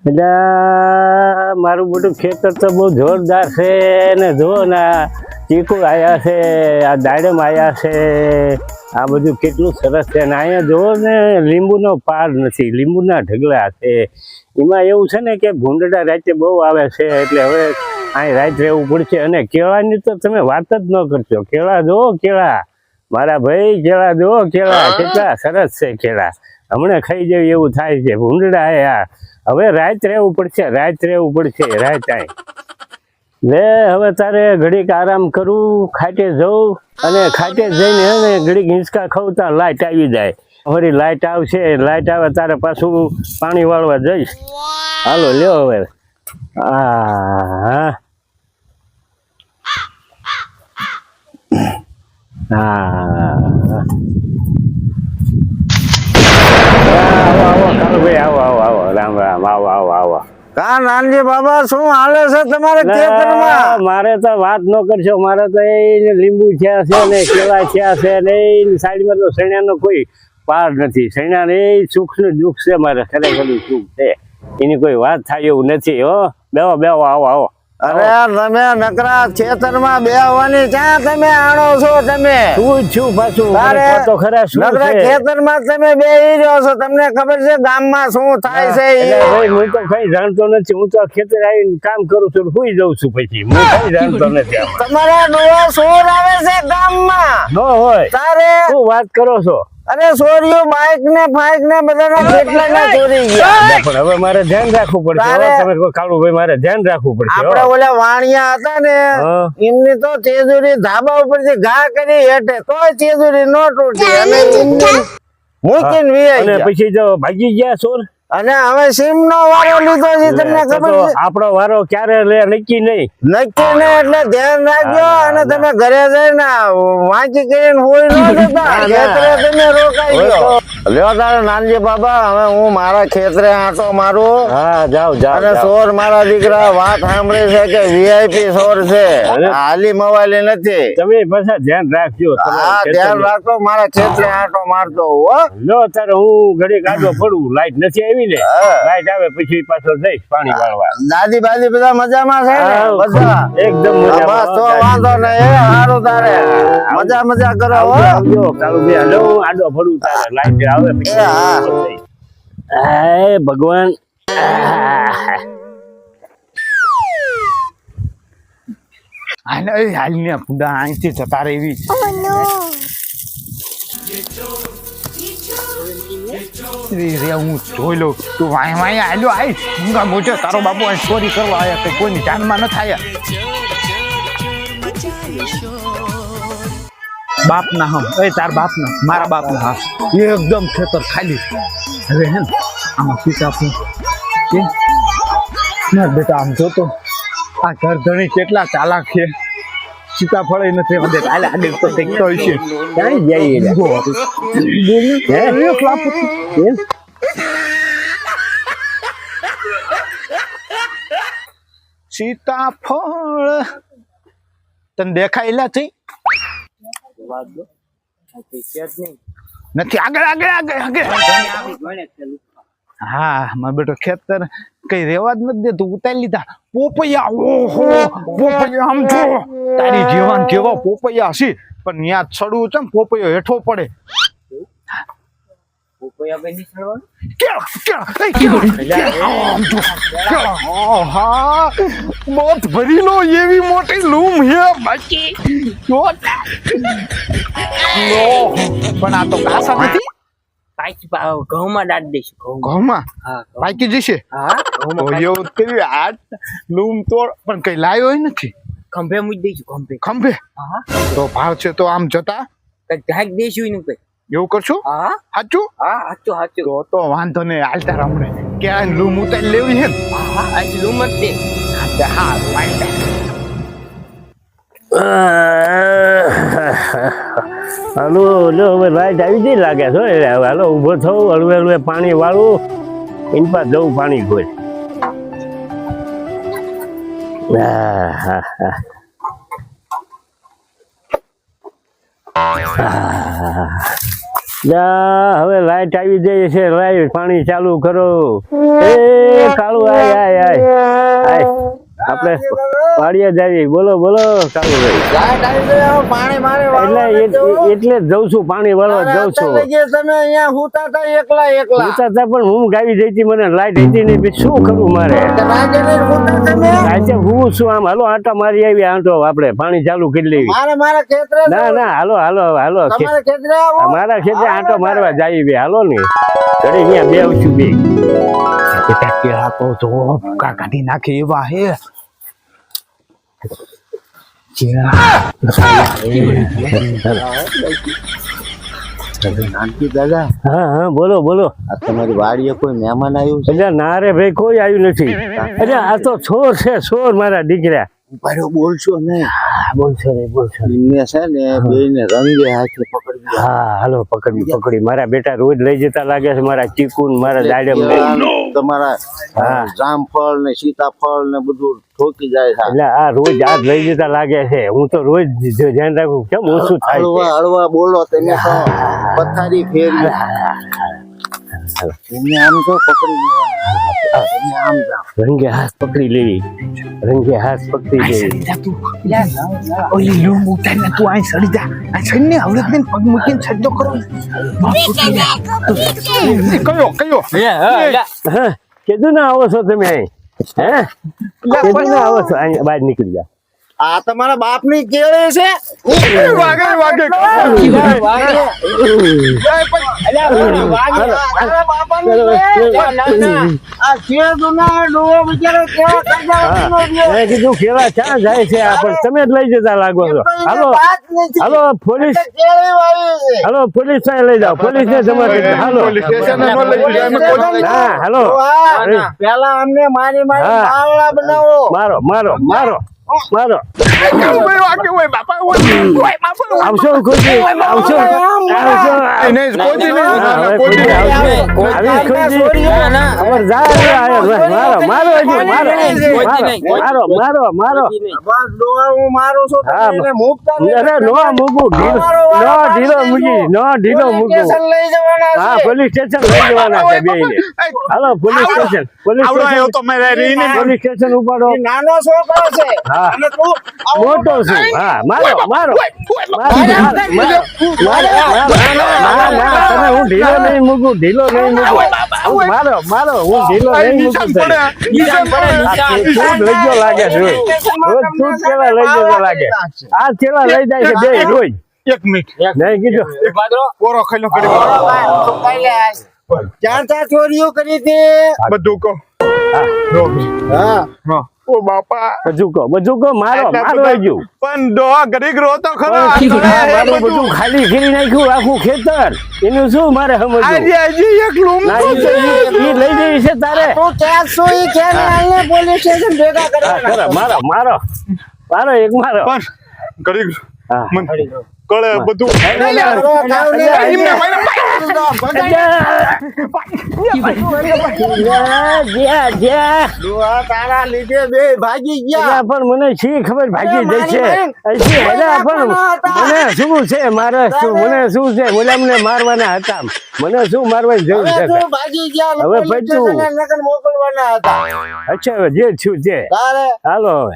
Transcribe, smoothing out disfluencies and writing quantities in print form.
એટલે મારું બધું ખેતર તો બહુ જોરદાર છે ને જો ને ચીકુ આવ્યા છે, આ દાડમ આવ્યા છે, આ બધું કેટલું સરસ છે. ને અહીંયા જુઓ ને લીંબુનો પાર નથી, લીંબુના ઢગલા છે. એમાં એવું છે ને કે ભૂંડડા રાતે બહુ આવે છે, એટલે હવે અહીં રાત રહેવું પડશે. અને કેળાની તો તમે વાત જ ન કરશો. કેળા જુઓ, કેળા મારા ભાઈ, કેળા જુઓ, કેળા કેટલા સરસ છે. કેળા હમણાં ખાઈ જવું એવું થાય છે. ભૂંડડા યાર હવે રાત રહેવું પડશે, રાત રહેવું પડશે, રાત આય લે. હવે તારે ઘડીક આરામ કરું, ખાટે જવું અને ખાટે જઈને હવે ઘડીક હિંચકા ખાવું. ત્યાં લાઇટ આવી જાય, ફરી લાઇટ આવશે, લાઇટ આવે તારે પાછું પાણી વાળવા જઈશ. હાલો લ્યો હવે. હા આવો રામ રામ, આવો આવો આવો. કા નાનજી બાબા, શું હાલે છે તમારે ખેતરમાં? મારે તો વાત ન કરશો. મારે તો એ લીંબુ થયા છે ને કેળા થયા છે ને એ સાઈડમાં તો સૈણાનો કોઈ પાર નથી. સૈણા ને એ સુખ નું દુઃખ છે. મારે ખરેખર સુખ છે, એની કોઈ વાત થાય એવું નથી. હો બેવો બેવો, આવો આવો. અરે તમે નકરા ખેતરમાં બેહવાની ક્યાં તમે આણો છો? તમે શું છું પાછું તો ખરા શું નકરા ખેતરમાં તમે બેહી રહ્યો છો. તમને ખબર છે ગામમાં શું થાય છે? હું તો કઈ જાણતો નથી. હું તો ખેતર આવીને કામ કરું છું, સુઈ જઉં છું. પછી હું કઈ જાણતો નથી. તમારા ડોહા સોર આવે છે ગામમાં? ન હોય તારે શું વાત કરો છો? અરે સોરીઓ બાઈક ને ફાઈક ને બધાના કેટલા ના ચોરી ગયા. પણ હવે મારે ધ્યાન રાખવું પડશે. તમે કાળુભાઈ, મારે ધ્યાન રાખવું પડશે. આપડે ઓલા વાણિયા હતા ને, એમની તો તેજુરી ધાબા ઉપરથી ઘા કરી હેઠે તો તેજુરી નો તૂટી અને મૂકીને વી અને પછી જો ભાગી ગયા ચોર. અને હવે સીમ નો વારો લીધો છે. તમને ખબર છે આપણો વારો ક્યારે લે નક્કી નહીં. નક્કી ને એટલે ધ્યાન રાખજો. અને તમે ઘરે જઈને વાંચી કરીને હોઈ ન જતા, ખેતરે તમે રોકાઈ ગયો. લ્યો તારે નાનજી બાબા, હવે હું મારા ખેતરે આંટો મારું. હા જાવ જાવ. અને સોર મારા દીકરા વાત સાંભળી છે કે વીઆઈપી સોર છે, હાલી મવાલી નથી. તમે પાછા ધ્યાન રાખજો. હા ધ્યાન રાખો. મારા ખેતરે આંટો મારતો હો. લો તારે હું ઘડી કાઢો પડું. લાઈટ નથી આવી ને, લાઈટ આવે પછી પાછો જઈશ પાણી વાળવા. દાદી બાદી બધા મજામાં છે ને? બધા એકદમ બસ તો વાંધો નહીં. સારું તારે મજા મજા કરો હો. આવજો કાળુભાઈ. હાલો હું આડો પડું. તારે લાઈટ આવે પછી. હે ભગવાન. હાલને ફૂડા અહીંથી જતા રહેવી. હું જોઈ લઉં. તું વાય વાય હાલ્યો આઈ ઊંઘા મોટો તારો બાપુ અહીં ચોરી કરવા આવ્યા કઈ કોઈની જાનમાં ન થાય. બાપ ના હમ એ તાર બાપ ના મારા બાપ ના હા એકદમ ખેતર ખાલી. હવે હે ને આમાં સીતાફળ ના બેટા આમ જોતો આ ઘર ધણી કેટલા ચાલાક છે. સીતાફળ નથી વધે. આલે આડે તો ટેકતો હશે. ક્યાં જઈએ? સીતાફળ તને દેખાયેલા છે નથી? આગળ આગળ આગળ આગળ. હા મારો બેટો ખેતર કઈ રેવા જ નથી દેતું. ઉતારી લીધા પોપૈયા. ઓહો પોપૈયા આમ જો તારી જીવન કેવા પોપૈયા છે. પણ ત્યાં છડવું છે ને પોપૈયો હેઠો પડે. મોત ભરી લો એવી મોટી લૂમ હે બાકી. પણ આ તો કાસા નથી. ઘઉંમાં દાટ દઈશું. ઘઉંમાં પાકી જશે. એવું કર્યું આ લૂમ તોડ પણ કઈ લાયો નથી. ખંભે મૂકી દઈશું. ખંભે ખંભે તો ભાવ છે તો આમ જતા ઢાક દઈશું એનું કઈ એવું કરશું. હા સાચું. હા સાચું સાચું. તો વાંધો નહીં. હાલતા રમણે ક્યાં લૂમ ઉતારી લેવી છે ને. હા આજ લૂમ જ દે. હા વાંધા. હાલો લો હવે લાઈટ આવી જઈ લાગે છે. હાલો ઉભો થવું, હળવે હળવે પાણી વાળું, એની પાસે જવું પાણી ખોઈ. હવે લાઈટ આવી જાય છે. લાઈટ પાણી ચાલુ કરો. એ કાળુ આય આપણે પાડીએ જઈએ. બોલો બોલો કાળુભાઈ. લાઈટ આવી ગઈ, હવે પાણી મારે વાળવા એટલે જ જઉં છું, પાણી વાળવા જઉં છું. તમે અહીંયા હુતા હતા એકલા એકલા હુતા હતા પણ હું ગાવી જઈ હતી, મને લાઈટ હતી નહીં, પછી શું કરું મારે? રાતે લઈને હુતા તમે આજે હું શું આમ હાલો આંટા મારી આવી, આંટો આપણે પાણી ચાલુ કરી લેવી. મારા ખેતરે ના ના હાલો હાલો હાલો તમારા ખેતરે આવો મારા ખેતરે આંટો મારવા જાય બે હાલો ને ઘડી ત્યાં બે છું બે. બેટા કેળા તો જો કાઢી નાખે એવા હે. દાદા હા હા બોલો બોલો. આ તમારી વાડીએ કોઈ મહેમાન આવ્યું છે? એટલે ના રે ભાઈ કોઈ આવ્યું નથી. એટલે આ તો છોર છે, છોર મારા દીકરા. ઉભારો બોલશો ને. બોલશો રે બોલશો. એમને છે ને બેયને રંગે હાથે પકડી હા હાલો પકડી મારા બેટા રોજ લઈ જતા લાગે છે, મારા ચીકુ મારા દાડમ તમારા જામફળ ને સીતાફળ ને બધું ઠોકી જાય છે. એટલે આ રોજ આ લઈ જતા લાગે છે. હું તો રોજ ધ્યાન રાખું કેમ ઓછું થાય છે. હળવા હળવા બોલો તમે તો પથારી ફેરવી એમને આમ તો પકડી લેવાના. તમે આમ જાઓ રંગે હાથ પકડી લેવી, રંગે હાથ પકડી લેવી. ઓલી લૂમ ઉતારીને તું અહીં સડી જા. આ સડી ને હવે બેન પગ મૂકીને સજ્જો કરો. કયો હા કીધું ના આવો છો તમે અહીં? હે કીધું ના આવો છો અહીં બહાર નીકળી જાઓ. આ તમારા બાપ ની કેળે છે. વાગે મેં કીધું કેવા ચા જાય છે આ, પણ તમે જ લઈ જતા લાગો છો. હાલો હાલો પોલીસ, હાલો પોલીસ ને લઈ જાઓ, પોલીસ ને જમા કરી દો. હાલો હા હાલો પેલા અમને મારી મારી હા. બાવળા બનાવો. મારો મારો મારો મારો આવશો ખુશી આવશો આવશો. મારો મારો મારો બસ ડોહા હું મારું છું તમે હા. એને મૂકતા નહીં. અરે નો મૂકું ઢીલો મૂકી ઢીલો મૂકું. સ્ટેશન લઈ જવાના હા છે. પોલીસ સ્ટેશન લઈ જવાના છે બેયને. હાલો પોલીસ સ્ટેશન પોલીસ સ્ટેશન ઉપાડો. ઈ નાનો છોકરો છે હા. અને તું આવો મોટો છું. હા મારો મારો તમે હું ઢીલો નહીં મૂકું, ઢીલો નહીં મૂકું. મારો મારો હું ઢીલો નહીં મૂકું. છૂટ લઈ ગયો લાગે છે રોજ છૂટ કેવા લઈ જતો લાગે. આ કેવા લઈ જાય છે બે રોજ. એક મિનિટ નહીં કીધું કોરો ખાઈ લો ચાર ચાર ચોરીઓ કરી હતી. બધું કહો. હા ઓ બાપા બધું કહો મારો મારો આવી ગયું. પણ ડો ગરીબ રો તો ખરો. મારું બધું ખાલી કરી નાખ્યું આખું ખેતર. એનું શું મારે સમજવું? આજે એક લૂમ ના, ઈ લઈ જઈ છે તારે. તું ક્યાં છું ઈ કે ને અહીંયા પોલીસ સ્ટેશન ભેગા હા, કરવાના. ખરા, મારો મારો મારો એક મારો. પણ ગરીબ હા. કળે બધું ડોહા તારા લીધે બે ભાગી ગયા. પણ મને શી ખબર ભાગી જશે. પણ મને શું છે મારે મને શું છે મને મારવાના હતા. મને શું મારવાની જરૂર હવે છે? તું ભાગી ગયા. હવે પોલીસ પત્યું. સ્ટેશને નકર મોકલવાના હતા. અચ્છા જે છું તે તારે હાલો હવે.